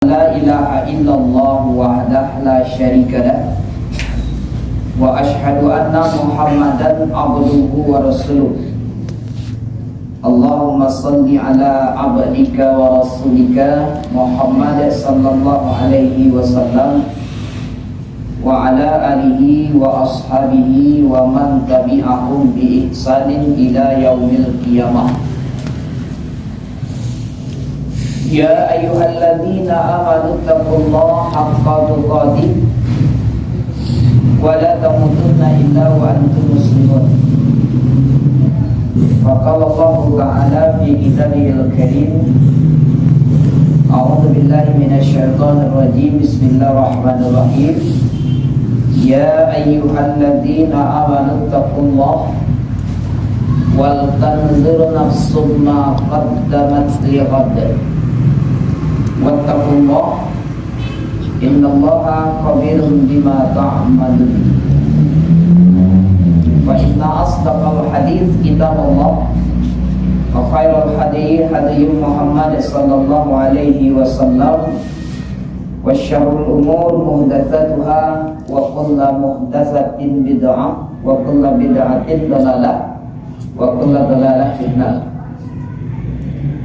La ilaha illallah wahdahu la syarika lah wa ashhadu anna Muhammadan abduhu wa rasuluh. Allahumma salli ala abdika wa rasulika Muhammad sallallahu alaihi wasallam wa ala alihi wa ashabihi wa man tabi'ahum bi ihsanin ila yaumil qiyamah. Ya ayyuhalladzina amanu taqullaha haqqa tuqatih wa la tamutunna illa wa antum muslimun. Faqala Allahu ta'ala fi kitabihil karim. A'udzu billahi minasy syaithanir rajim. Bismillahirrahmanirrahim. Ya ayyuhalladzina amanu taqullaha wal tanzur nafsum ma qaddamat lighad. Wattaqullah innallaha khabirun bima ta'malun. Fa inna asdaqal hadits kitabullah wa khairal hadi hadi Muhammad sallallahu alaihi wasallam wa syarrul umur muhdatsatuha wa kullu muhdatsatin bid'ah wa kullu bid'atin dhalalah wa kullu dhalalah finnar.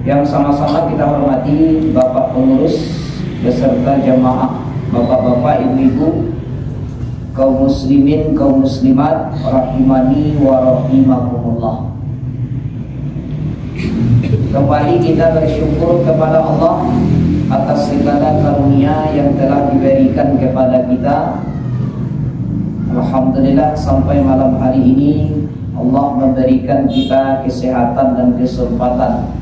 Yang sama-sama kita hormati Bapak pengurus beserta jamaah, bapak-bapak, ibu-ibu, kaum muslimin, kaum muslimat, rahimani wa rahimakumullah. Kembali kita bersyukur kepada Allah atas segala karunia yang telah diberikan kepada kita. Alhamdulillah sampai malam hari ini Allah memberikan kita kesehatan dan kesempatan.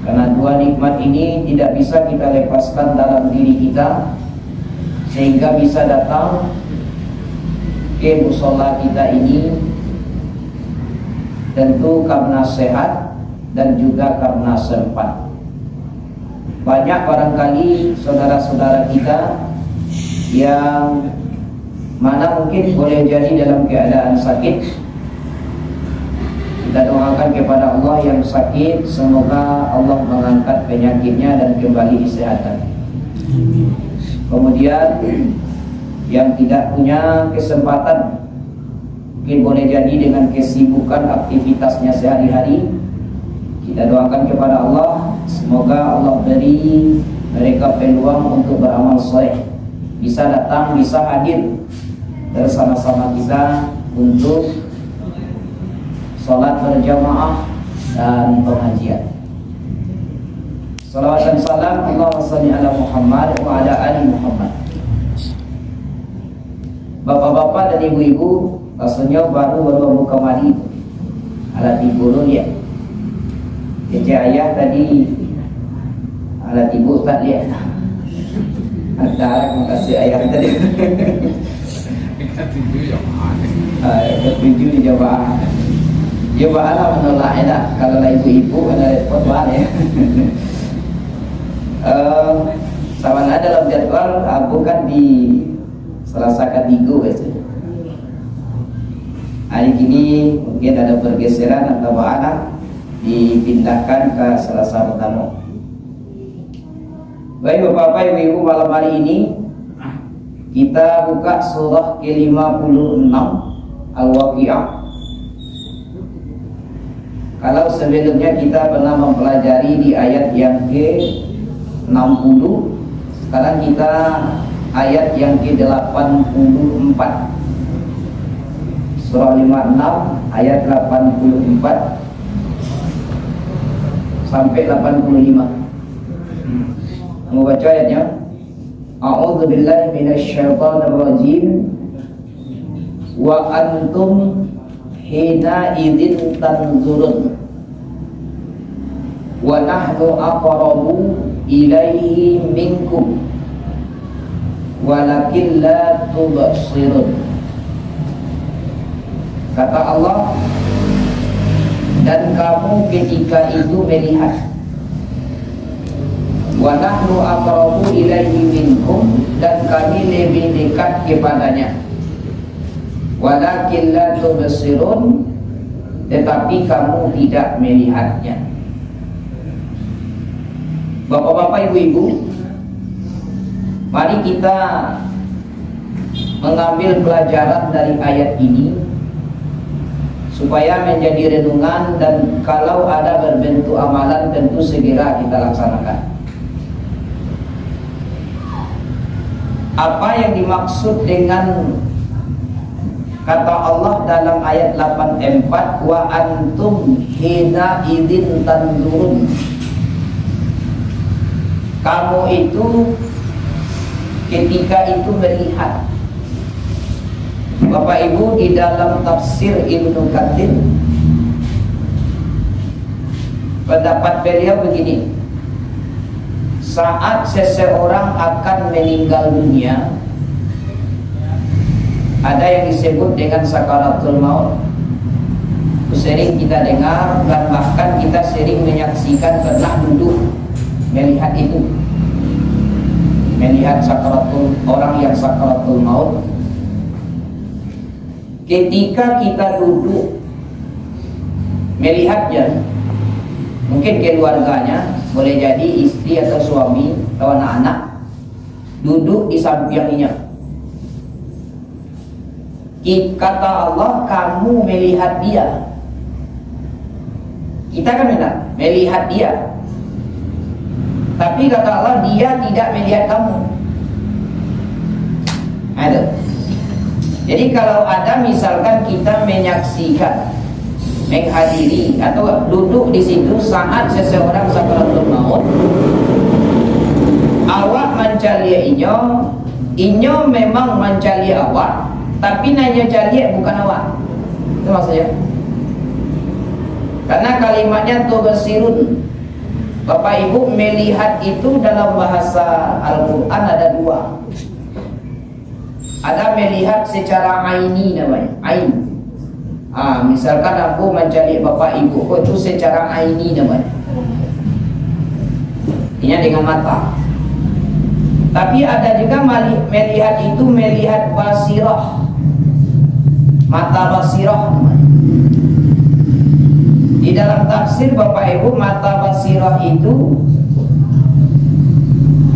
Karena dua nikmat ini tidak bisa kita lepaskan dalam diri kita, sehingga bisa datang ke musola kita ini tentu karena sehat dan juga karena sempat. Banyak barangkali saudara-saudara kita yang mana mungkin boleh jadi dalam keadaan sakit. Kita doakan kepada Allah yang sakit, semoga Allah mengangkat penyakitnya dan kembali kesehatan. Kemudian yang tidak punya kesempatan, mungkin boleh jadi dengan kesibukan aktivitasnya sehari-hari, kita doakan kepada Allah, semoga Allah beri mereka peluang untuk beramal soleh, bisa datang, bisa hadir bersama-sama kita untuk salat berjamaah dan pengajian. Salawat dan salam Allahumma shalli ala Muhammad wa ala ali Muhammad. Bapak-bapak dan ibu-ibu, rasanya baru buka mandi alat ibu dulu ya. Jadi ayah tadi alat ibu tak lihat. Ada makasih ayah tadi. Ketujuh di jamaah. Ya bahala menolak enak kalau lah ibu-ibu ada repot banget ya. Sama dalam jadwal bukan di Selasa ketiga biasanya. Hari ini mungkin ada pergeseran atau bahala dipindahkan ke Selasa pertama. Baik bapak-bapak, ibu-ibu, malam hari ini kita buka surah ke-56 Al-Waqi'ah. Kalau sebelumnya kita pernah mempelajari di ayat yang ke-60, sekarang kita ayat yang ke-84. Surah 56 ayat 84 sampai 85. Mau baca ayatnya? A'udzu billahi minasy syaithanir rajim. Wa antum hina idzin tanzurun wa nahnu aqrabu ilaihi minkum walakin la tubsirun. Kata Allah, dan kamu ketika itu melihat, wa nahnu aqrabu ilaihi minkum, dan kami lebih dekat kepadanya, walakin la tubsirun, tetapi kamu tidak melihatnya. Bapak-bapak, ibu-ibu, Mari kita mengambil pelajaran dari ayat ini supaya menjadi renungan, dan kalau ada berbentuk amalan tentu segera kita laksanakan. Apa yang dimaksud dengan kata Allah dalam ayat 84, wa antum hina idzin tanzurun? Kamu itu ketika itu melihat. Bapak Ibu, di dalam tafsir Ibnu Katsir pendapat beliau begini: saat seseorang akan meninggal dunia, ada yang disebut dengan sakaratul maut. Sering kita dengar dan bahkan kita sering menyaksikan, pernah duduk melihat itu, melihat sakaratul, orang yang sakaratul maut. Ketika kita duduk melihatnya, mungkin keluarganya, boleh jadi istri atau suami atau anak-anak, duduk di sampingnya. Kata Allah, kamu melihat dia. Kita kan melihat dia, tapi kata Allah, dia tidak melihat kamu. Ada. Jadi kalau ada misalkan kita menyaksikan, menghadiri atau duduk di situ saat seseorang sakaratul maut, awak mencari inyo memang mencari awak, tapi nanya cari bukan awak. Itu maksudnya. Karena kalimatnya tubsirun. Bapak Ibu, melihat itu dalam bahasa Al-Quran ada dua. Ada melihat secara aini namanya, ain. Misalkan aku mencari bapak ibu, itu secara aini namanya. Ini dengan mata. Tapi ada juga melihat itu melihat basirah, mata basirah namanya. Di dalam tafsir Bapak Ibu, mata basirah itu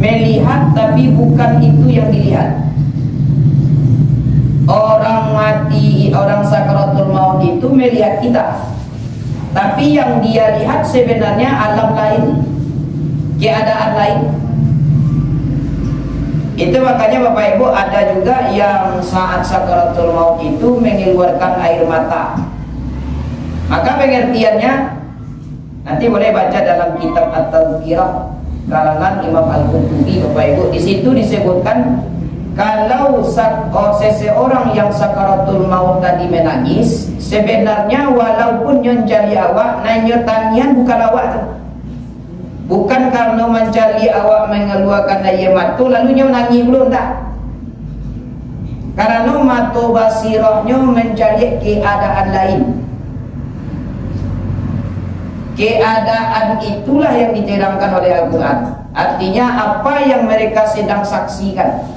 melihat tapi bukan itu yang dilihat. Orang mati, orang sakaratul maut itu melihat kita, tapi yang dia lihat sebenarnya alam lain, keadaan lain. Itu makanya Bapak Ibu, ada juga yang saat sakaratul maut itu mengeluarkan air mata. Maka pengertiannya nanti boleh baca dalam kitab At-Tazkirah karangan Imam Al-Qurtubi. Bapak Ibu, di situ disebutkan kalau seseorang yang sakaratul maut tadi menangis, sebenarnya walaupun yang jali awak nanya tangian bukan awak tu. Bukan karena mencari awak mengeluarkan air mata lalu nyo nangis belum tak. Karena mata basirahnya mencari keadaan lain. Keadaan itulah yang diterangkan oleh Al-Quran. Artinya apa yang mereka sedang saksikan.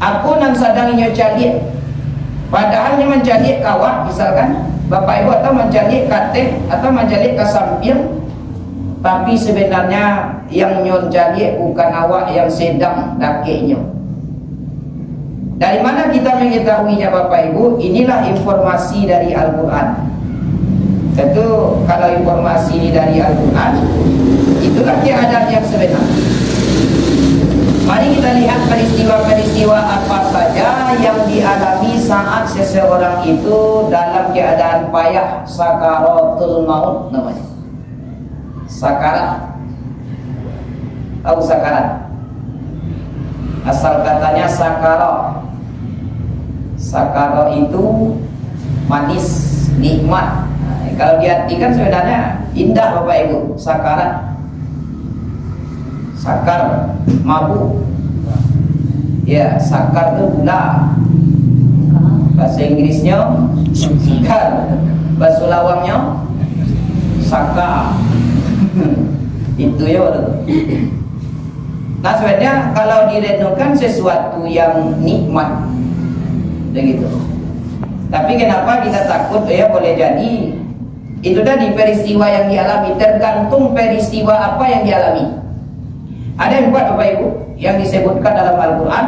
Aku nang sedang nyocali, padahal dia mencari kawat misalkan Bapak Ibu, atau mencari katek atau mencari ke samping, tapi sebenarnya yang nyocali bukan awak yang sedang dakeknya. Dari mana kita mengetahuinya Bapak Ibu? Inilah informasi dari Al-Quran. Tentu kalau informasi ini dari Al-Quran, itulah keadaan yang sebenarnya. Mari kita lihat peristiwa-peristiwa apa saja yang dialami saat seseorang itu dalam keadaan payah, sakaratul maut namanya. Sakarat. Tahu sakarat? Asal katanya sakara. Sakara itu manis, nikmat. Kalau diartikan sebenarnya indah Bapak Ibu. Sakarat, sakar, mabuk. Ya, sakar itu gula. Bahasa Inggrisnya sakar, bahasa Lawangnya saka. Itu ya. Nah sebenarnya kalau direnungkan sesuatu yang nikmat begitu. Tapi kenapa kita takut? Ya boleh jadi itu tadi peristiwa yang dialami, tergantung peristiwa apa yang dialami. Ada 4 Bapak Ibu yang disebutkan dalam Al-Quran.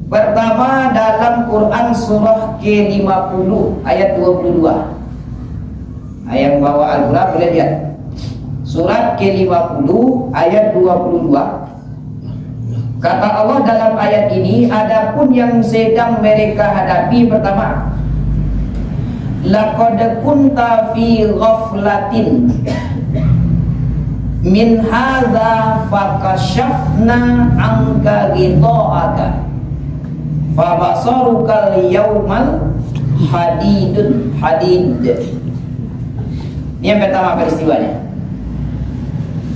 Pertama dalam Quran surah ke-50 ayat 22. Yang bawa Al-Quran boleh lihat. Surat ke-50 ayat 22. Kata Allah dalam ayat ini, adapun yang sedang mereka hadapi pertama, laqad kunta fi ghaflatin min hadza fakashafna anka ghita'aka fabasarukal yawmal hadid. Ini yang pertama peristiwanya.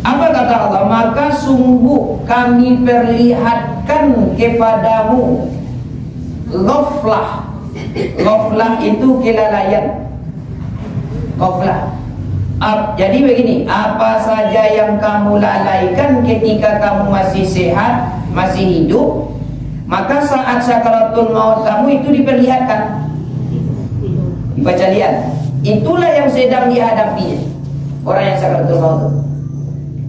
Apa kata Allah? Maka sungguh kami perlihatkan kepadamu ghaflah. Ghaflah itu kelalaian. Ghaflah. Jadi begini, apa saja yang kamu lalaikan ketika kamu masih sehat, masih hidup, maka saat sakaratul maut kamu itu diperlihatkan. Dibaca lihat. Itulah yang sedang dihadapinya orang yang sakaratul maut.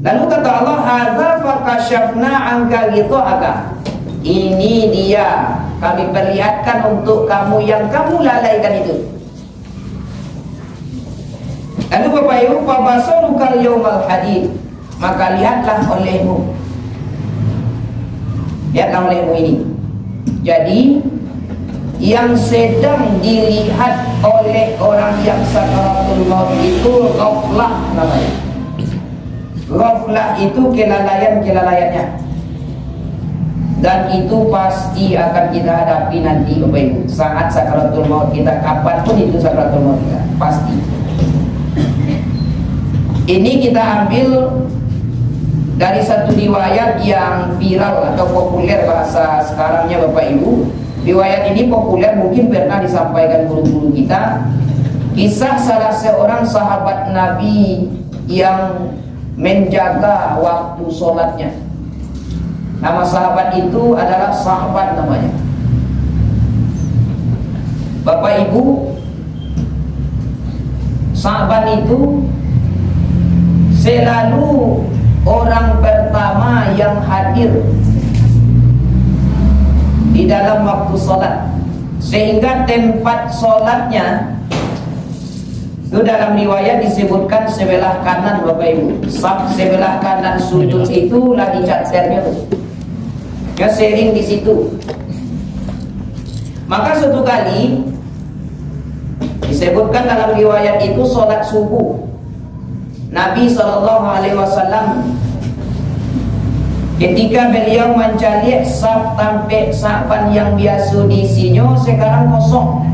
Lalu kata Allah, hadza fakashafna anka ghita'aka. Ini dia kami perlihatkan untuk kamu yang kamu lalaikan itu. Lalu Bapak Ibu, fabasarukal yawmal hadid. Maka lihatlah olehmu. Lihatlah olehmu ini. Jadi yang sedang dilihat oleh orang yang sakaratul maut itu ghaflah namanya. Ghaflah itu kelalaian-kelalaiannya. Dan itu pasti akan kita hadapi nanti Bapak Ibu. Saat sakaratul maut kita, kapanpun itu sakaratul maut kita, pasti. Ini kita ambil dari satu riwayat yang viral atau populer bahasa sekarangnya Bapak Ibu. Riwayat ini populer, mungkin pernah disampaikan guru-guru kita. Kisah salah seorang sahabat Nabi yang menjaga waktu sholatnya. Nama sahabat itu adalah Sahabat namanya. Bapak Ibu, Sahabat itu selalu orang pertama yang hadir di dalam waktu sholat, sehingga tempat sholatnya itu dalam riwayat disebutkan sebelah kanan Bapak Ibu. Sebelah kanan sudut itu lagi caternya tuh. Ya sering di situ. Maka suatu kali disebutkan dalam riwayat itu sholat subuh. Nabi SAW ketika beliau mencari sampai sapan yang biasa diisinya sekarang kosong.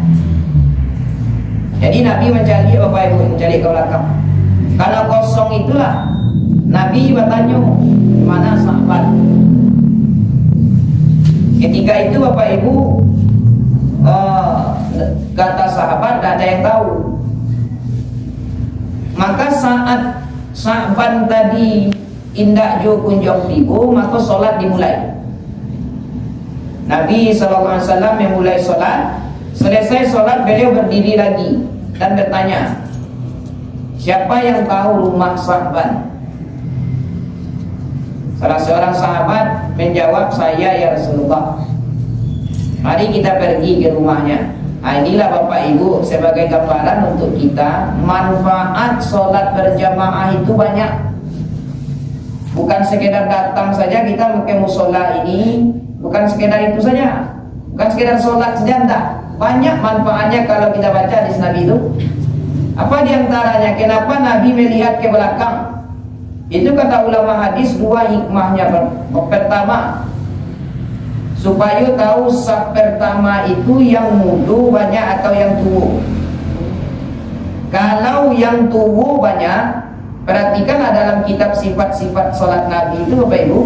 Jadi Nabi mencari Bapak Ibu, mencari ke belakang. Karena kosong itulah Nabi bertanya, mana sahabat? Ketika itu Bapak Ibu kata sahabat, tidak ada yang tahu. Maka saat sahabat tadi indak jo kunjung tiba, maka solat dimulai. Nabi SAW memulai solat. Selesai sholat beliau berdiri lagi dan bertanya, siapa yang tahu rumah sahabat? Salah seorang sahabat menjawab, saya ya Rasulullah. Mari kita pergi ke rumahnya. Nah, inilah Bapak Ibu sebagai gambaran untuk kita, manfaat sholat berjamaah itu banyak. Bukan sekedar datang saja kita ke musola ini, bukan sekedar itu saja, bukan sekedar sholat saja, enggak. Banyak manfaatnya kalau kita baca hadis Nabi itu. Apa diantaranya? Kenapa Nabi melihat ke belakang? Itu kata ulama hadis, dua hikmahnya. Pertama, supaya tahu saf pertama itu yang muda banyak atau yang tua. Kalau yang tua banyak, perhatikanlah dalam kitab sifat-sifat sholat Nabi itu Bapak Ibu,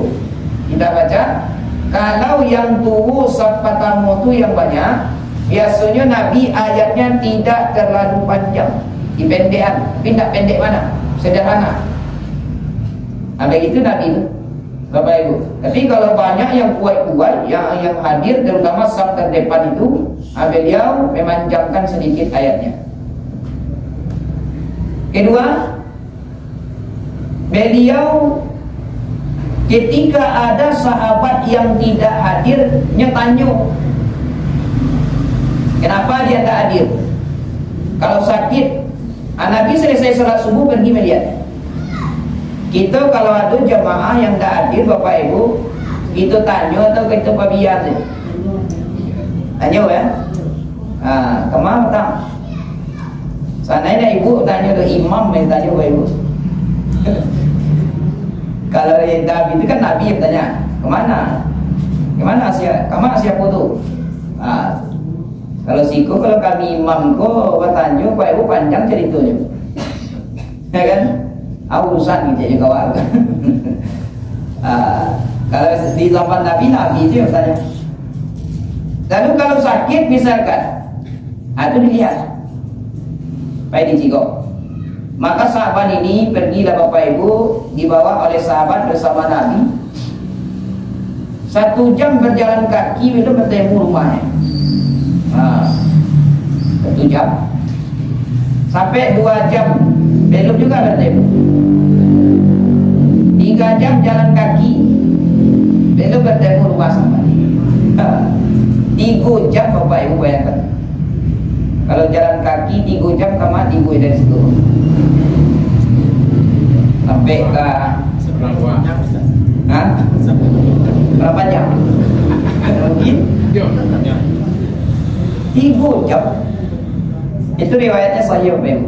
kita baca. Kalau yang tua saf pertama itu yang banyak, biasanya Nabi ayatnya tidak terlalu panjang, dipendekan, tapi tidak pendek mana, sederhana. Nah begitu Nabi itu Bapak Ibu. Tapi kalau banyak yang kuat-kuat, yang hadir terutama saf terdepan itu, beliau memanjangkan sedikit ayatnya. Kedua, beliau Ketika ada sahabat yang tidak hadir, tanya, kenapa dia tidak hadir? Kalau sakit, Nabi selesai sholat subuh pergi melihat. Kita kalau ada jamaah yang tidak hadir, Bapak Ibu, kita tanya atau kita pabian saja? Tanya ya? Kemana tak? Sana ibu tanya ke imam yang tanya ke ibu. Kalau yang Nabi itu kan Nabi yang tanya, kemana? Kemana siapa tu? Kalau siku, kalau kami imam ko bertanya, Pak Ibu panjang ceritanya. Ya kan? Urusan gitu ya kawan. Kalau di zaman Nabi itu yang tanya. Lalu kalau sakit misalkan, itu dilihat. Baik dicikok. Maka sahabat ini pergilah Bapak Ibu, dibawa oleh sahabat bersama Nabi. 1 jam berjalan kaki itu bertemu rumahnya. 1 jam. Sampai 2 jam belum juga bertemu. 3 jam jalan kaki belum bertemu rumah sahabat. 3 jam Bapak Ibu bayangkan. Kalau jalan kaki 3 jam kemana ibu dari situ sampai ke berapa jam? Mungkin 3 jam. Itu riwayatnya sahih Bapak Ibu.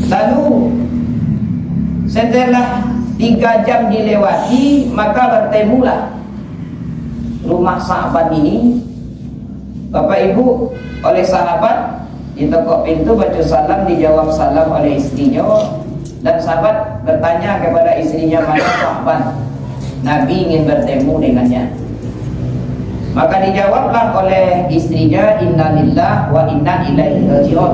Lalu setelah 3 jam dilewati, maka bertemulah rumah sahabat ini. Bapak Ibu, oleh sahabat ditekuk pintu, baca salam, dijawab salam oleh istrinya. Dan sahabat bertanya kepada istrinya, mana sahabat Nabi ingin bertemu dengannya. Maka dijawablah oleh istrinya, innalillah wa inna ilaihi raji'un.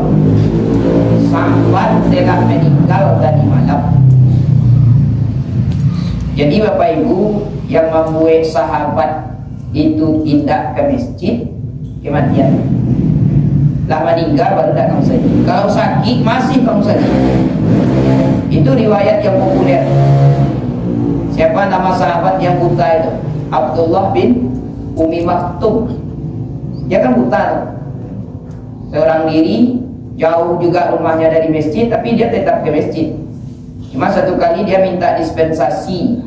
Sahabat telah meninggal tadi malam. Jadi Bapak Ibu, yang membuat sahabat itu tidak ke masjid, kematian. Lah meninggal baru datang saja. Kalau sakit masih kamu saja. Itu riwayat yang populer. Siapa nama sahabat yang buta itu? Abdullah bin Umi Maktum. Dia kan buta tuh. Seorang diri, jauh juga rumahnya dari masjid, tapi dia tetap ke masjid. Cuma satu kali dia minta dispensasi,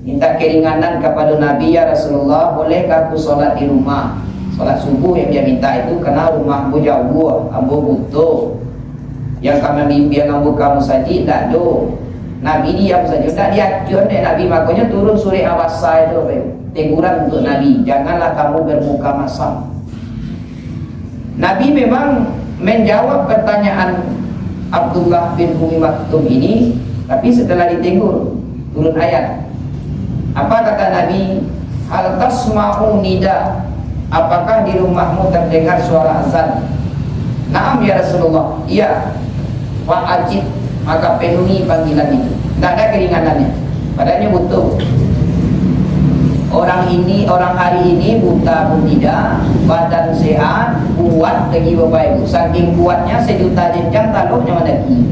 minta keringanan kepada Nabi, ya Rasulullah, bolehkah aku sholat di rumah? Sholat subuh yang dia minta itu karena rumahku jauh, ambo butuh. Yang kami mimpi yang ambo kamu saja tak do. Nabi diam saja, tak diacuan deh Nabi. Makanya turun surah Abasa itu teguran untuk Nabi, janganlah kamu bermuka masam. Nabi memang menjawab pertanyaan Abdullah bin Umi Maktum ini, tapi setelah ditegur turun ayat. Apa kata Nabi? Hal tasma'u nida, apakah di rumahmu terdengar suara azan? Naam ya Rasulullah. Iya. Wa'ajib, maka penuhi panggilan itu. Tidak ada keringanannya. Padahal butuh. Orang hari ini buta pun tidak, badan sehat, kuat lagi Bapak Ibu. Saking kuatnya 1 juta jenjang taluknya mendaki.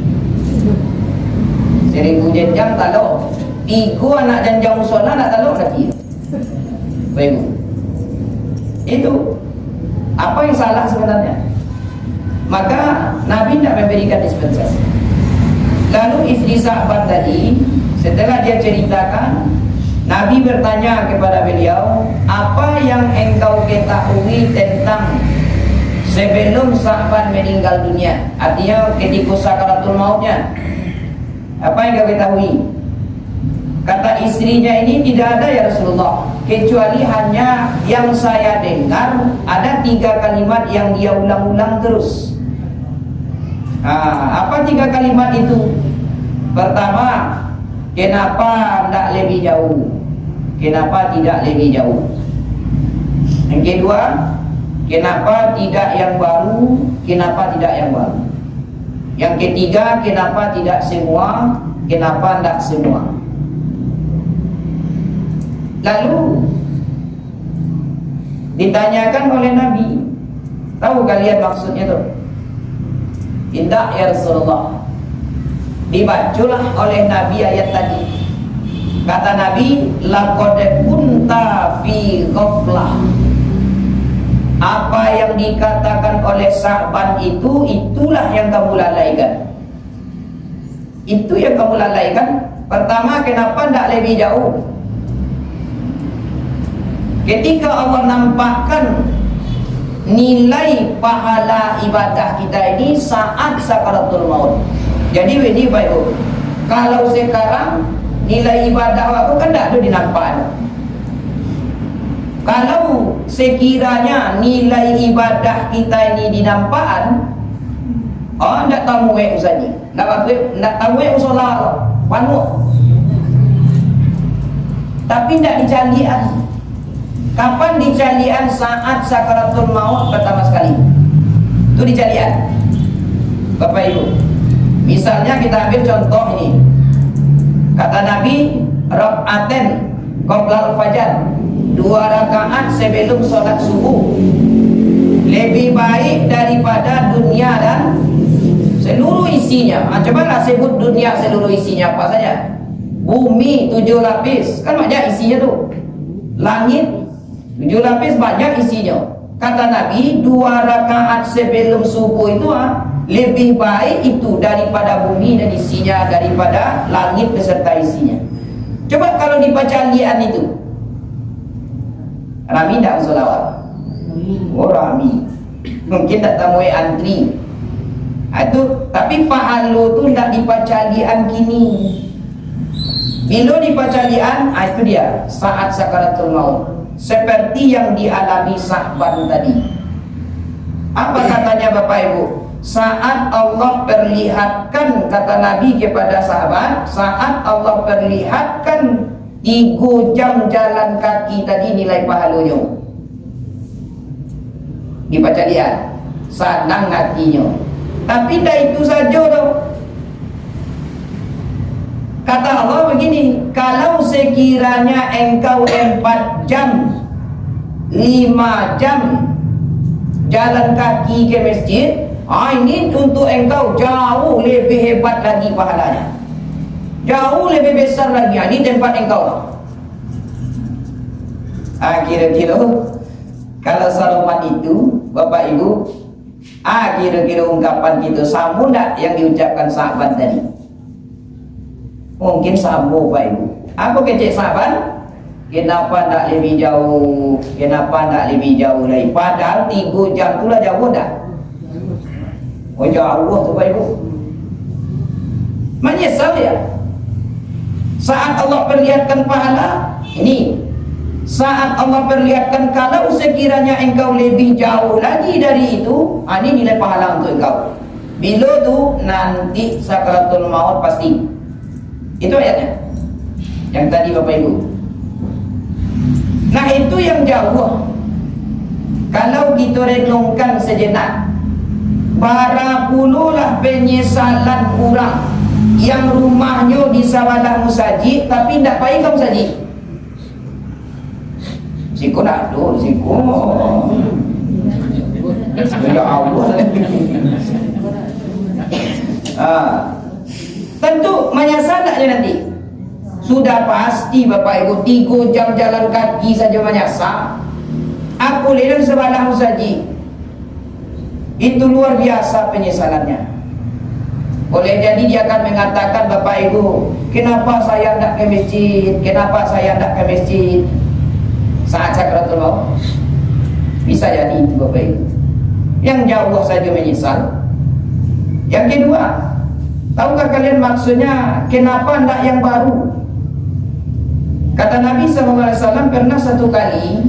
1000 jenjang taluk. 3 anak jenjang musola nak taluk lagi. Bapak Ibu. Itu apa yang salah sebenarnya? Maka Nabi tidak memberikan dispensasi. Lalu istri sahabat tadi, setelah dia ceritakan, Nabi bertanya kepada beliau, apa yang engkau ketahui tentang sebelum sahabat meninggal dunia? Artinya ketika sakaratul mautnya, apa yang kau ketahui? Kata istrinya ini, tidak ada ya Rasulullah, kecuali hanya yang saya dengar ada 3 kalimat yang dia ulang-ulang terus. Apa 3 kalimat itu? Pertama, kenapa tidak lebih jauh? Kenapa tidak lebih jauh? Yang kedua, kenapa tidak yang baru? Kenapa tidak yang baru? Yang ketiga, kenapa tidak semua? Kenapa tidak semua? Lalu ditanyakan oleh Nabi, tahu kalian maksudnya itu? Tidak ya Rasulullah. Dibacalah oleh Nabi ayat tadi. Kata Nabi, laqad kunta fi ghaflah. Apa yang dikatakan oleh Sa'ban itu, itulah yang kamu lalaikan. Itu yang kamu lalaikan. Pertama, kenapa tidak lebih jauh? Ketika Allah nampakkan nilai pahala ibadah kita ini saat sakaratul maut. Jadi ini baik. Kalau sekarang nilai ibadah aku kan tidak ada dinampak. Kalau sekiranya nilai ibadah kita ini dinampakan, oh tidak tahu saja, tidak tahu usolah, panu. Tapi tidak dicalian. Kapan dicalian? Saat sakaratul maut pertama sekali. Itu dicalian, Bapak Ibu. Misalnya kita ambil contoh ini. Kata Nabi, rak'aten qoblal fajar, 2 rakaat sebelum sholat subuh lebih baik daripada dunia dan seluruh isinya. Cobalah sebut dunia seluruh isinya apa saja. Bumi 7 lapis, kan banyak isinya tuh. Langit 7 lapis, banyak isinya. Kata Nabi, 2 rakaat sebelum subuh itu lebih baik itu daripada bumi dan isinya, daripada langit beserta isinya. Coba kalau dibaca lian itu, rami tidak solawat. Oh rami, mungkin tak tamu antri. Itu, tapi pahala tu tidak dibaca lian kini. Bila dibaca lian, itu dia saat sakaratul maut. Seperti yang dialami Sa'ban tadi. Apa katanya Bapak Ibu? Saat Allah perlihatkan, kata Nabi kepada sahabat, saat Allah perlihatkan 3 jam jalan kaki tadi nilai pahalanya, dibaca dia, senang hatinya. Tapi dah itu saja tau. Kata Allah begini, kalau sekiranya engkau 4 jam 5 jam jalan kaki ke masjid, ini untuk engkau jauh lebih hebat lagi pahalanya, jauh lebih besar lagi. Ini tempat engkau. Kira-kira kalau salamat itu Bapak Ibu, kira-kira ungkapan kita sama tak yang diucapkan sahabat tadi? Mungkin sama Bapak Ibu. Apa kecek sahabat? Kenapa tak lebih jauh? Kenapa tak lebih jauh lagi? Padahal 3 jam tu lah jauh tak? Oh jauh tu Bapak Ibu. Menyesal ya. Saat Allah perlihatkan pahala ini, saat Allah perlihatkan kalau sekiranya engkau lebih jauh lagi dari itu, ini nilai pahala untuk engkau. Bila tu nanti sakaratul maut pasti. Itu ayatnya yang tadi Bapak Ibu. Nah itu yang jauh. Kalau kita renungkan sejenak, para pululah penyesalan orang yang rumahnya di Sawadah Musajid tapi tidak payah kamu saji. Siko nak do, siko. Ya Allah. Tentu menyesal tak dia nanti? Sudah pasti Bapak Ibu 3 jam jalan kaki saja menyesal. Aku lihat Sawadah Musajid. Itu luar biasa penyesalannya. Boleh jadi dia akan mengatakan, Bapak Ibu, kenapa saya tidak ke masjid? Kenapa saya tidak ke masjid? Saat sakaratul maut. Bisa jadi itu Bapak Ibu. Yang jauh saja menyesal. Yang kedua, tahukah kalian maksudnya kenapa tidak yang baru? Kata Nabi SAW, pernah satu kali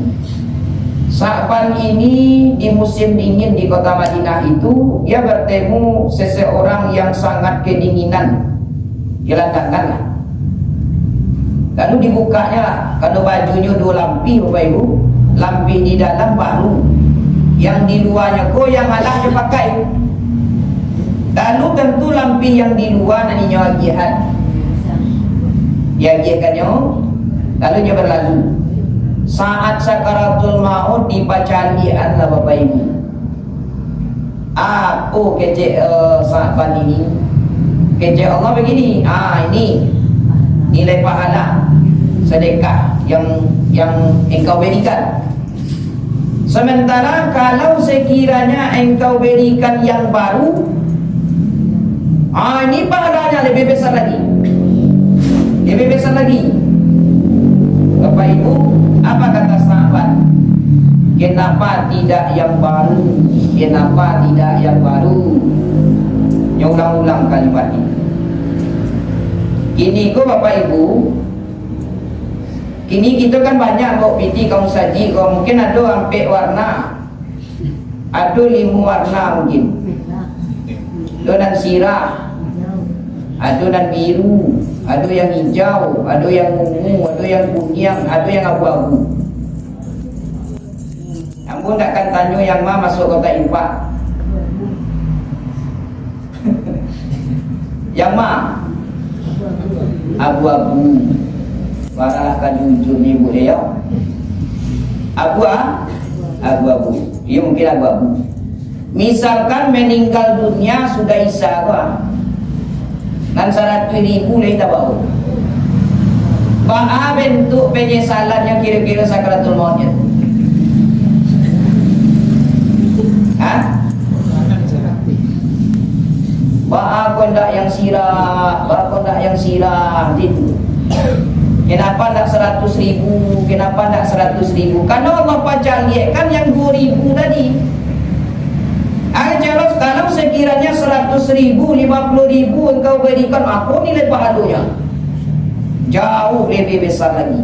Sa'ban ini di musim dingin di kota Madinah itu, dia bertemu seseorang yang sangat kedinginan, gelandangan lah. Lalu dibukanya lah, kalau bajunya 2 lampi Bapak Ibu, lampi di dalam baru, yang di luarnya yang alah dia pakai. Lalu tentu lampi yang di luar naninya jihad, dia jihadkannya, lalu dia berlalu. Saat sakaratul maut dibaca lian lah Bapak Ibu. Apa kecek Sa'ban ini? Kecek Allah begini. Ini nilai pahala. sedekah yang engkau berikan. Sementara kalau sekiranya engkau berikan yang baru, ini pahalanya lebih besar lagi. Lebih besar lagi. Bapak Ibu, apa kata sahabat? Kenapa tidak yang baru? Kenapa tidak yang baru? Ulang-ulang kalimat ini. Kini kok Bapak Ibu, kini kita kan banyak kok piti kaum saji, kok mungkin ada sampai warna, ada 5 warna mungkin. Adonan sirah, adonan biru, ada yang hijau, ada yang ungu, ada yang kuning, ada yang abu-abu. Ampun takkan tanya yang mana masuk kota infak. Yang mana? Abu-abu. Warahkan jujur ni boleh ya. Abu-abu. Ia mungkin abu-abu. Misalkan meninggal dunia sudah isa apa? Dan 100.000 lagi tak bau. Ba'a bentuk penyesalan yang kira-kira sakaratul mautnya. Ba'a kondak yang sirah, ba'a kondak yang sirah itu. Kenapa tak 100.000? Kenapa tak 100.000? Karena Allah pajalikan yang 2.000 tadi. Kalau sekiranya 100.000, 50.000 engkau berikan, aku nilai pahalanya jauh lebih besar lagi.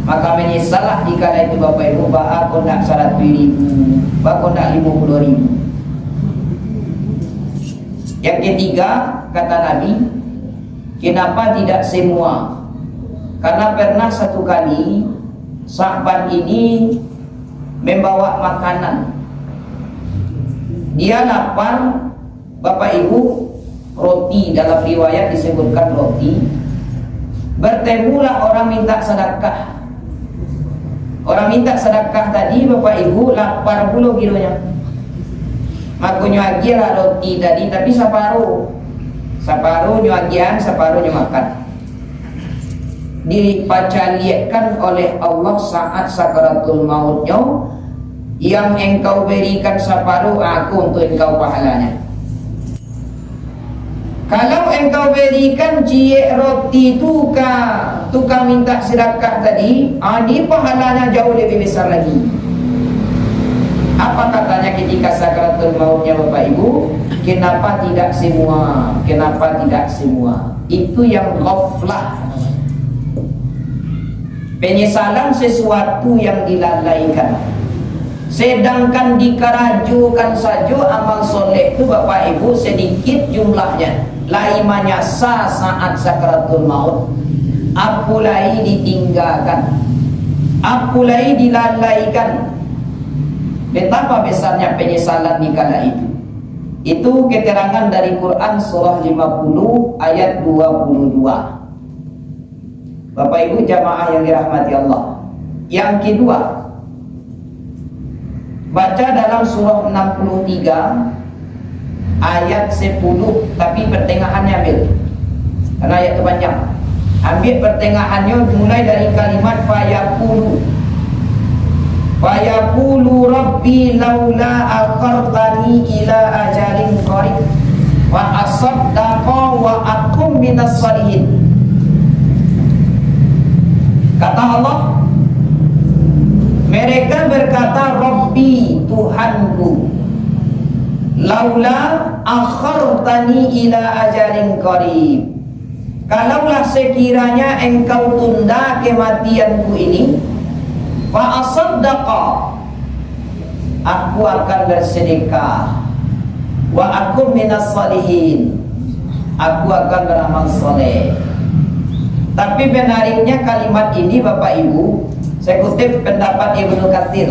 Maka menyesalah jika itu Bapak Ibu, aku nak 100.000, aku nak 50.000. Yang ketiga, kata Nabi, kenapa tidak semua? Karena pernah satu kali sahabat ini membawa makanan. Dia lapar, Bapak Ibu, roti, dalam riwayat disebutkan roti. Bertemulah orang minta sedekah. Orang minta sedekah tadi, Bapak Ibu, lapar puluh kilonya. Maka nyuagilah roti tadi, tapi separuh. Separuh nyuagian, separuh makan. Dipacaliakan oleh Allah saat sakaratul mautnya, yang engkau berikan separuh, aku untuk engkau pahalanya. Kalau engkau berikan cie roti tukang minta sedekah tadi, di pahalanya jauh lebih besar lagi. Apa katanya ketika sakaratul mautnya Bapak Ibu? Kenapa tidak semua? Kenapa tidak semua? Itu yang ghaflah. Penyesalan sesuatu yang dilalaikan. Sedangkan dikerajukan saja amal soleh itu Bapak Ibu sedikit jumlahnya. Laimanya saat sakaratul maut, apulai ditinggalkan, apulai dilalaikan. Betapa besarnya penyesalan di kala itu. Itu keterangan dari Quran surah 50 ayat 22. Bapak Ibu jamaah yang dirahmati Allah. Yang kedua, baca dalam surah 63 ayat 10, tapi pertengahannya ambil, karena ayat itu panjang. Ambil pertengahannya mulai dari kalimat fayaqulu rabbi laula akhartani ila ajalin qarib wa asaddaqa wa akum minas salihin. Kata Allah, mereka berkata, Rabbi, Tuhanku, laula akhartani ila ajalin qarib, kalaulah sekiranya engkau tunda kematianku ini, fa asaddaqa, aku akan bersedekah, wa aku minas salihin, aku akan beramal soleh. Tapi menariknya kalimat ini Bapak Ibu, saya kutip pendapat Ibnu Katsir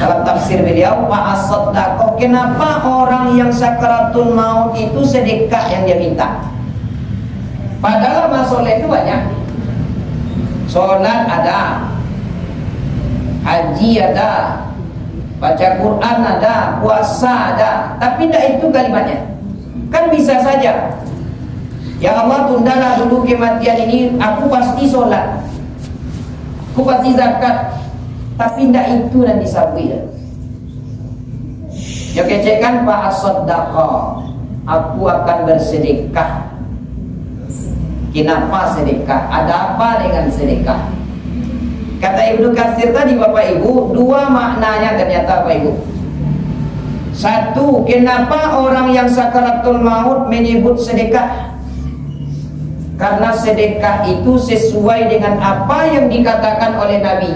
dalam tafsir beliau, fa asaddaqa, kenapa orang yang sakaratul maut itu sedekah yang dia minta? Padahal amal soleh itu banyak. Sholat ada, haji ada, baca Quran ada, puasa ada, tapi tidak itu kalimatnya. Kan bisa saja, ya Allah tundalah dulu kematian ini, aku pasti sholat. aku pasti zakat, tapi ndak itu dan disabui. Ya kecekkan Pak as-sadaqah, aku akan bersedekah. Kenapa sedekah? Ada apa dengan sedekah? Kata Ibnu Katsir tadi Bapak Ibu, dua maknanya ternyata Bapak Ibu. Satu, kenapa orang yang sakaratul maut menyebut sedekah? Karena sedekah itu sesuai dengan apa yang dikatakan oleh Nabi.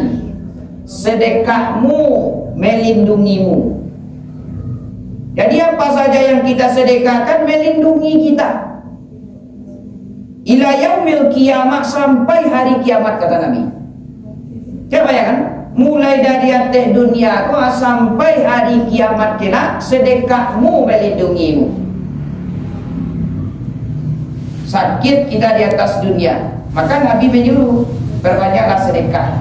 Sedekahmu melindungimu. Jadi apa saja yang kita sedekahkan melindungi kita. Ila yaumil kiamat, sampai hari kiamat kata Nabi. Coba ya kan? Mulai dari atas dunia kau sampai hari kiamat kelak, sedekahmu melindungimu. Sakit kita di atas dunia, maka Nabi menyuruh perbanyaklah sedekah,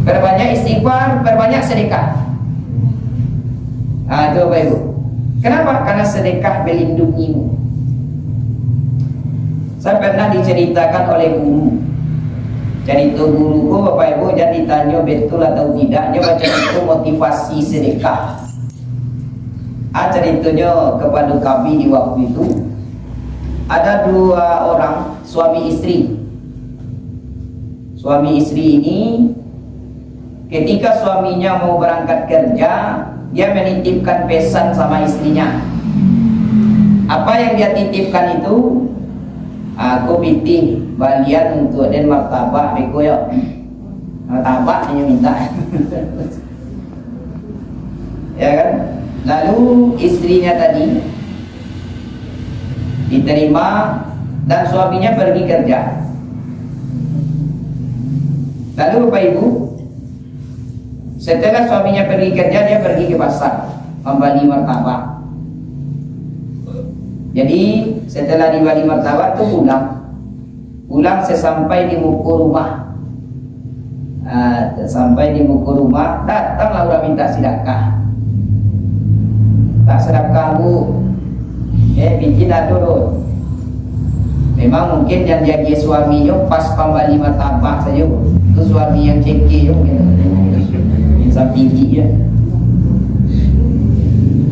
perbanyak istighfar, perbanyak sedekah. Itu Bapak Ibu. Kenapa? Karena sedekah melindungimu. Saya pernah diceritakan oleh guru. Cerita guruku Bapak Ibu, jangan ditanya betul atau tidaknya baca itu motivasi sedekah. Ceritanya kepada kami di waktu itu ada dua orang suami istri. Suami istri ini ketika suaminya mau berangkat kerja, dia menitipkan pesan sama istrinya. Apa yang dia titipkan itu? Aku pitih balian untuk den martabak beko ya. Martabak dia minta. Ya kan? Lalu istrinya tadi diterima dan suaminya pergi kerja. Lalu Bapak Ibu, setelah suaminya pergi kerja, dia pergi ke pasar membeli martabak. Jadi setelah dibeli martabak itu pulang sesampai di muka rumah. Sampai di muka rumah, datanglah orang minta sedekah. Tak sedekah bu, bikin dulu. Memang mungkin yang jaga suaminya pas pembeli martabak saja. Itu suami yang cekik mungkin. Insaf tinggi ya.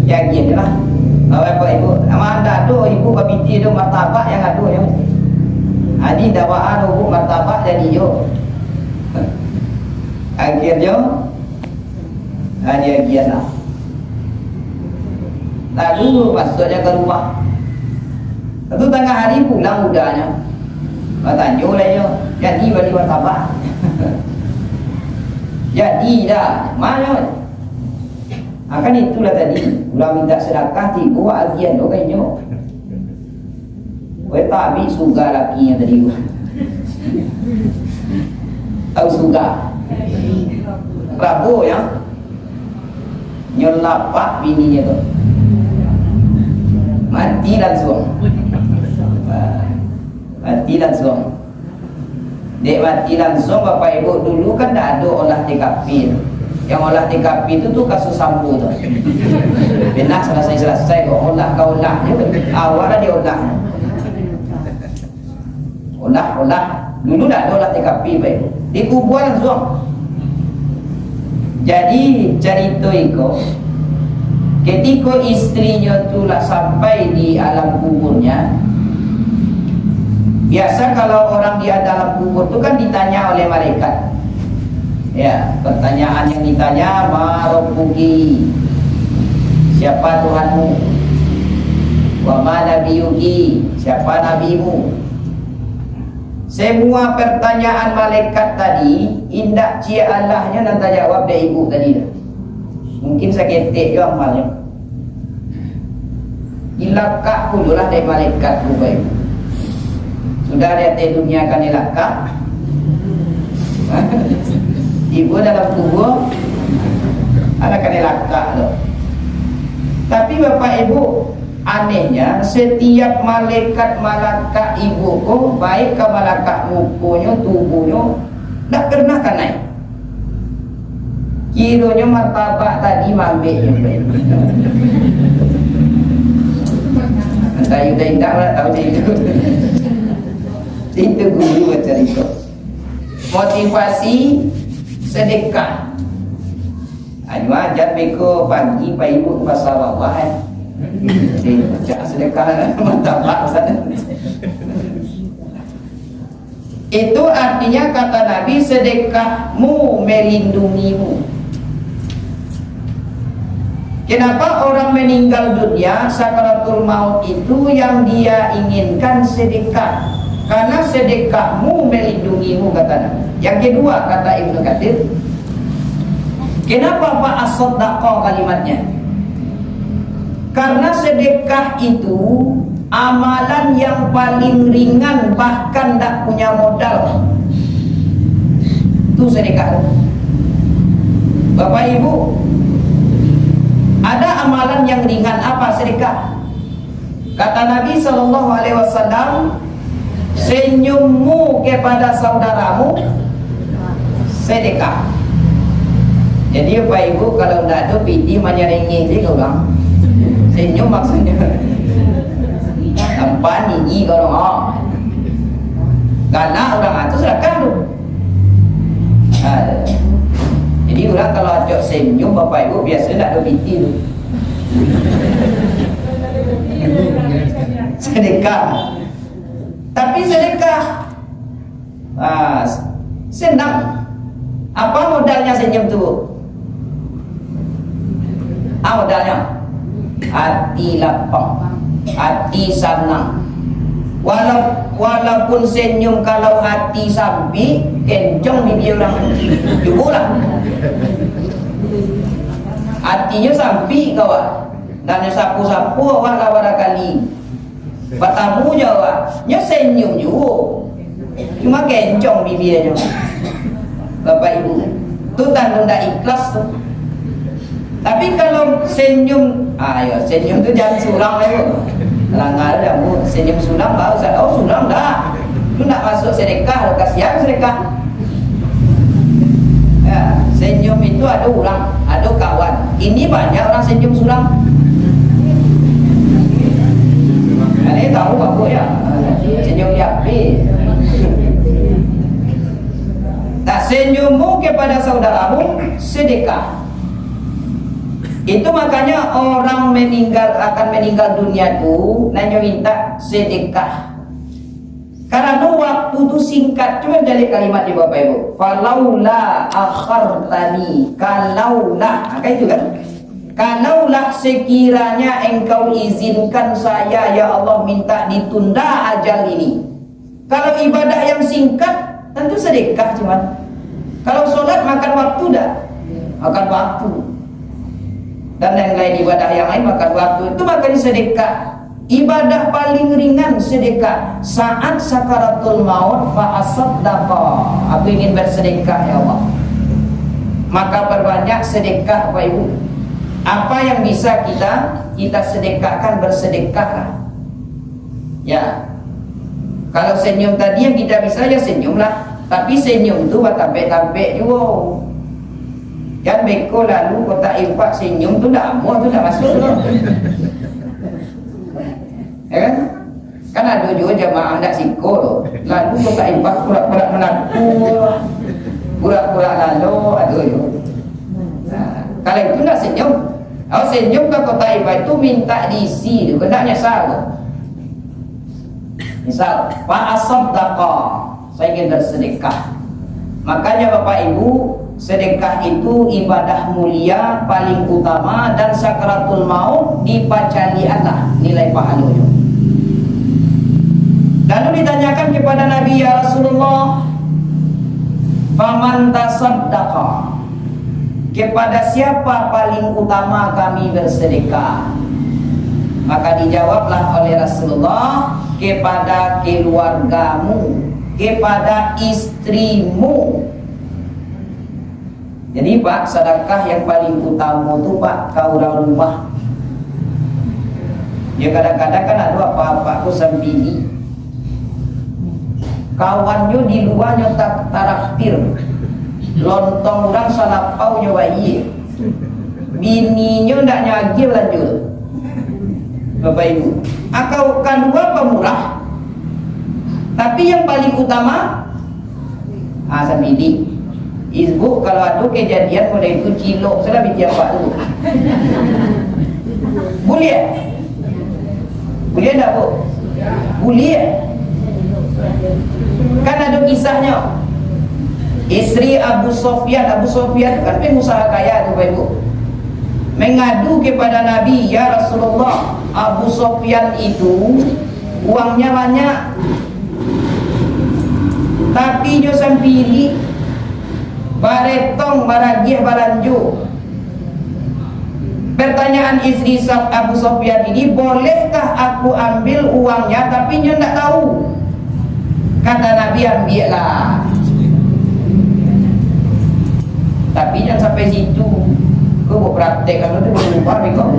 Jaga lah. Bapak Ibu, anda tu ibu babiti tu martabak yang ada ya. Adi dawaan ibu martabak jadi yo. Akhirnya dia giana. Lalu masuknya ke rumah. Satu tengah hari pulang udahnya. Tanya olehnya, jadi beli martabak. Jadi dah, mana? Akan itulah tadi ulang minta sedekah tiba agian tu kayaknya. Kowe tak ambil suga lakinya tadi. Tahu suga? Rabu ya. Nyelapak bininya tu. Mati langsung. Mati langsung. Dek mati langsung Bapak Ibu, dulu kan tak ada olah TKP. Yang olah TKP itu tuh kasus Sambo tuh. Benar selesai kok olah kaulahnya awalnya diolah. Olah. Dulu tak ada olah TKP baik. Dikubur langsung. Jadi cerita itu ketika istrinya tu lah sampai di alam kuburnya. Biasa kalau orang di dalam kubur tu kan ditanya oleh malaikat. Ya, pertanyaan yang ditanya, ma rabbuki, siapa Tuhanmu? Wa ma nabiyuki, siapa nabimu? Semua pertanyaan malaikat tadi indah cia Allahnya nanti jawab dari ibu tadi. Mungkin seketik juga amalnya. Ilakak pululah dari malaikat bukan. Sudah ada di dunia kan ilakak. Ibu dalam kubur ada kanelaka loh. Tapi Bapak Ibu, anehnya setiap malaikat ibu ko baik ke malaikat mukunya tubuhnya tak pernah kan naik. Kilonya martabak tadi mambek. Entah itu tidak tahu itu. Itu guru baca itu. motivasi sedekah. Anu ajar beko pagi Pak Ibu ke pasar bawah. Cak sedekah mantap sana. Itu artinya kata Nabi, sedekahmu melindungimu. Kenapa orang meninggal dunia sakaratul maut itu yang dia inginkan sedekah? Karena sedekahmu melindungimu kata Nabi. Yang kedua kata Ibnu Katsir, kenapa Pak as-sadaqah kalimatnya? Karena sedekah itu amalan yang paling ringan, bahkan tak punya modal. Itu sedekah. Bapak Ibu, ada amalan yang ringan, apa sedekah? Kata Nabi Shallallahu Alaihi Wasallam, senyummu kepada saudaramu sedekah. Jadi Bapak Ibu kalau tidak ada piti menyerengi sih orang senyum maksudnya tanpa niji kalau karena orang itu sedekah tu. Jadi orang kalau ajak senyum Bapak Ibu biasa tidak ada piti tu. Sedekah. Tapi sedekah senang. Apa modalnya senyum tu? Modalnya hati lapang, hati senang. Walaupun senyum kalau hati sampai kencang bibir orang juga lah. Hatinya sampai kawan, dan sapu-sapu awak kawan kali. Bertamu jawab, nya senyum juga, cuma kencang bibirnya. Bapak Ibu, itu tanda ikhlas tuh. Tapi kalau senyum, ayo senyum itu jangan suram ya Bu. Langgar dah Bu, senyum suram baru saya, oh suram dah. Itu nak masuk sedekah, kasihan sedekah. Ya, senyum itu ada orang, ada kawan. Ini banyak orang senyum suram. Ini tahu bagus ya, senyum yapi. Tak senyummu kepada saudaramu sedekah. Itu makanya orang akan meninggal dunia itu nanya minta sedekah. Karena waktu itu singkat. Cuma jadi kalimat di Bapak Ibu. Falaula akhartani, kalaulah, kayak itu kan. Kalaulah sekiranya engkau izinkan saya ya Allah minta ditunda ajal ini. Kalau ibadah yang singkat tentu sedekah cuman. Kalau sholat makan waktu dah, makan waktu. Dan yang lain ibadah yang lain makan waktu, itu makanya sedekah. Ibadah paling ringan sedekah. Saat sakaratul maut fa asaddaqa, aku ingin bersedekah ya Allah, maka perbanyak sedekah Bapak Ibu. Apa yang bisa kita sedekahkan, bersedekahlah. Ya. Kalau senyum tadi yang kita bisa ya senyumlah. Tapi senyum itu buat tampek-tampek juga. Kan beko lalu kota infak senyum tu dah amuah tu dah masuk tu. Ya kan? Kan ada juga jamaah nak siko tu. Lalu kota infak pura-pura mengaku, pura-pura lalu ada juga. Nah, kalau itu nak senyum, kalau senyum ke kota infak itu minta diisi tu, kena nyesal tu. Misal, Pak as-saddaqa, saya ingin bersedekah. Makanya Bapak Ibu, sedekah itu ibadah mulia paling utama, dan sakaratul maut dipacalianlah nilai pahalanya. Lalu ditanyakan kepada Nabi, ya Rasulullah, faman tasaddaqa, kepada siapa paling utama kami bersedekah? Maka dijawablah oleh Rasulullah, kepada keluargamu, kepada istrimu. Jadi Pak, sedekah yang paling utama itu Pak, ke orang rumah. Ya kadang-kadang kan ada apa-apa aku sembili, kawannya di luarnya tak taraktir, lontong orang salapau nyobayi, bininya ndak nyagir lanjut. Bapak Ibu, akau kedua pemurah, tapi yang paling utama Sabili. Ibu kalau ada kejadian mulai itu cilok salah bikin apa tu. Boleh? Boleh tak bu? Boleh. Kan ada kisahnya. Isteri Abu Sofyan kan pengusaha kaya tu Bapak Ibu. Mengadu kepada Nabi, ya Rasulullah, Abu Sofyan itu uangnya banyak, tapi dia sampili baretong baragiah balanju. Pertanyaan istri Abu Sofyan ini, bolehkah aku ambil uangnya tapi dia tidak tahu? Kata Nabi, ambillah. Tapi jangan sampai situ. Kau buat praktek kalau tu berubah kau.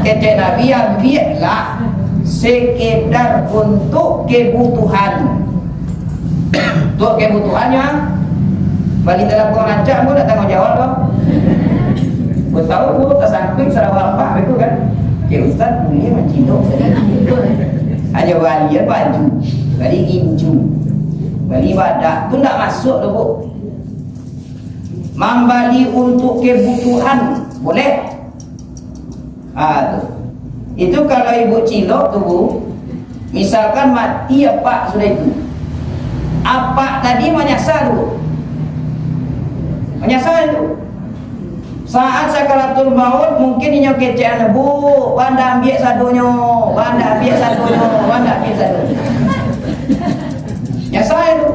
Kata Nabi, ambillah sekedar untuk kebutuhan. Untuk kebutuhannya. Balik dalam kau rancak pun tak tanggung jawab kau. Kau tahu kau tak sangkut sarawak apa itu kan? Okay, Ustaz boleh menciduk saja. Aja balik baju, balik ginju, balik badak tu tak masuk tu bu. Membali untuk kebutuhan boleh. Itu kalau ibu cilok tu bu, misalkan mati apa sudah itu, apa tadi menyasar tu, menyasar itu. Saat sakaratul maut mungkin inyo kecean bu, banda ambil sadonyo, banda ambil sadonyo, banda ambil sadonyo. Nyasar itu.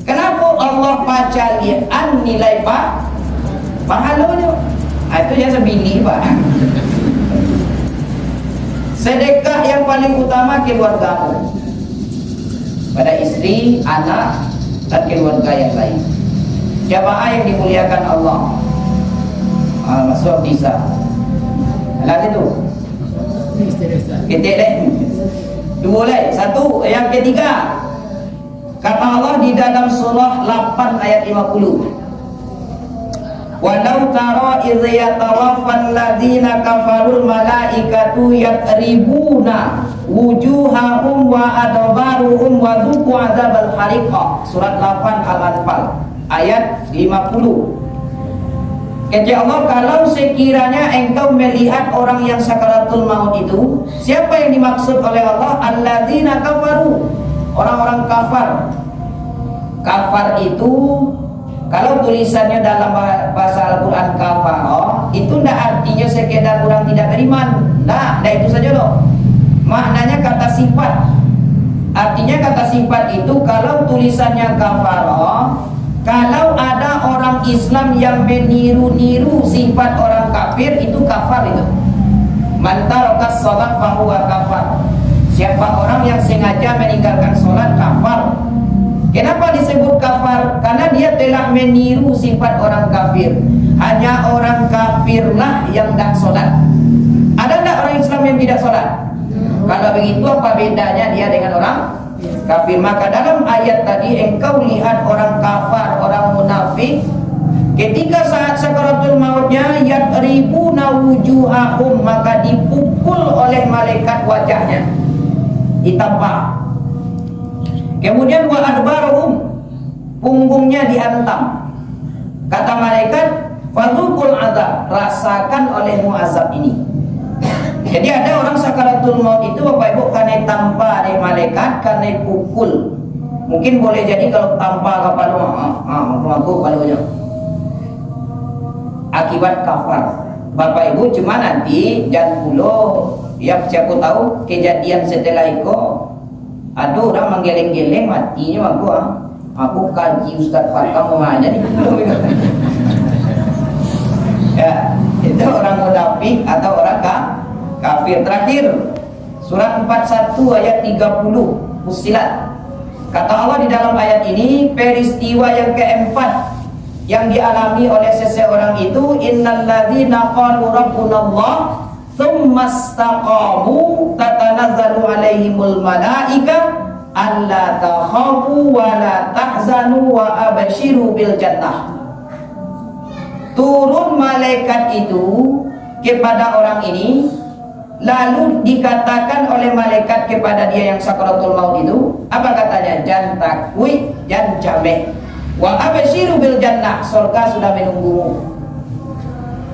Kenapa Allah pacalian nilai pahalanya? Itu yang sebini pak. Sedekah yang paling utama keluargamu, pada istri, anak, dan keluarga yang lain. Jamaah yang dimuliakan Allah. Masuk disa. Alat itu. Kita leh. Dua leh. Satu. Yang ketiga. Kata Allah di dalam surah 8 ayat 50. Walau tara idh yatawaffal ladzina kafarul malaikatu yatribuna wujuhahum wa adbaruhum wa dzuqu adzabal hariq. Surat 8 Al-Anfal ayat 50. Kata Allah, kalau sekiranya engkau melihat orang yang sakaratul maut itu, siapa yang dimaksud oleh Allah? Alladzina kafaru, orang-orang kafar. Kafar itu kalau tulisannya dalam bahasa Al-Quran kafar, itu tidak artinya sekedar orang tidak beriman. Nah itu saja loh. Maknanya kata sifat. Artinya kata sifat itu kalau tulisannya kafar, kalau ada orang Islam yang meniru-niru sifat orang kafir, itu kafar itu. Man tarakas salat fahuwa kafar. Siapa orang yang sengaja meninggalkan salat, kafar. Kenapa disebut kafar? Karena dia telah meniru sifat orang kafir. Hanya orang kafirlah yang tidak salat. Ada tidak orang Islam yang tidak salat? Kalau begitu apa bedanya dia dengan orang kafir? Maka dalam ayat tadi engkau lihat orang kafar, orang munafik, ketika saat sakaratul mautnya yatribuna wujuhahum, maka dipukul oleh malaikat wajahnya, ditampak. Kemudian wa adbaruhum, punggungnya dihantam. Kata malaikat, fadzuqul azab, rasakan olehmu azab ini. Jadi ada orang sakaratul maut itu Bapak Ibu karena tanpa dari malaikat, karena pukul. Mungkin boleh jadi kalau tanpa kepala aku kalaunya akibat kafar. Bapak Ibu cuma nanti jangan pula ya siapa tahu kejadian setelah itu ada orang menggeleng-geleng matinya aku kaji Ustaz Fakam mau aja nih. Ya, itu orang munafik atau orang kafir. Terakhir surat 41 ayat 30 Fussilat. Kata Allah di dalam ayat ini, peristiwa yang keempat yang dialami oleh seseorang itu, innal ladzina qalu rabbunallah tsumma istaqamu tatanazzalu alaihimul malaika alla takhafu wa la tahzanu wa abshiru bil jannah. Turun malaikat itu kepada orang ini Lalu dikatakan oleh malaikat kepada dia yang sakaratul maut itu, apa katanya? Jan takwi, jan jameh. Wa abshiru bil jannah, surga sudah menunggumu.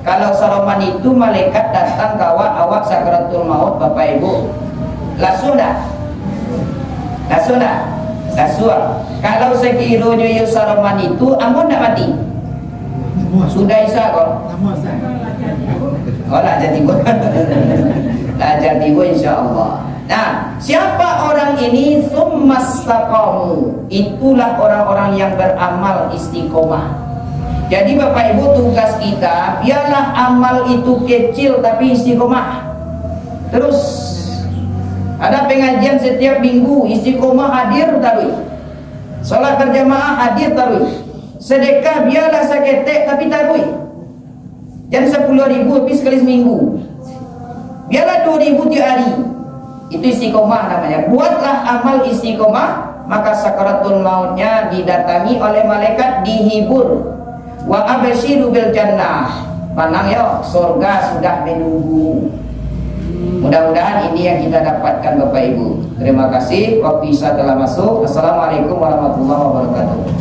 Kalau saroman itu malaikat datang kawa awak sakaratul maut, Bapak Ibu, lasudah. Kalau sekiranya yu saroman itu amun ndak mati. Sudah isa kok. Oh lah jadi gua. Lah jadi gua insyaallah. Nah, siapa orang ini? Summastaqamu. Itulah orang-orang yang beramal istiqomah. Jadi Bapak Ibu, tugas kita biarlah amal itu kecil tapi istiqomah. Terus ada pengajian setiap minggu, istiqomah hadir taruh. Salat berjamaah hadir taruh. Sedekah biarlah seketek tapi taruh. Jangan 10.000 habis sekali seminggu. Biarlah 2.000 tiap hari. Itu istiqomah namanya. Buatlah amal istiqomah, maka sakaratul mautnya didatangi oleh malaikat, dihibur. Wa abshiru bil jannah. Panang ya, surga sudah menunggu. Mudah-mudahan ini yang kita dapatkan Bapak Ibu. Terima kasih. Waktu Isya telah masuk. Assalamualaikum warahmatullahi wabarakatuh.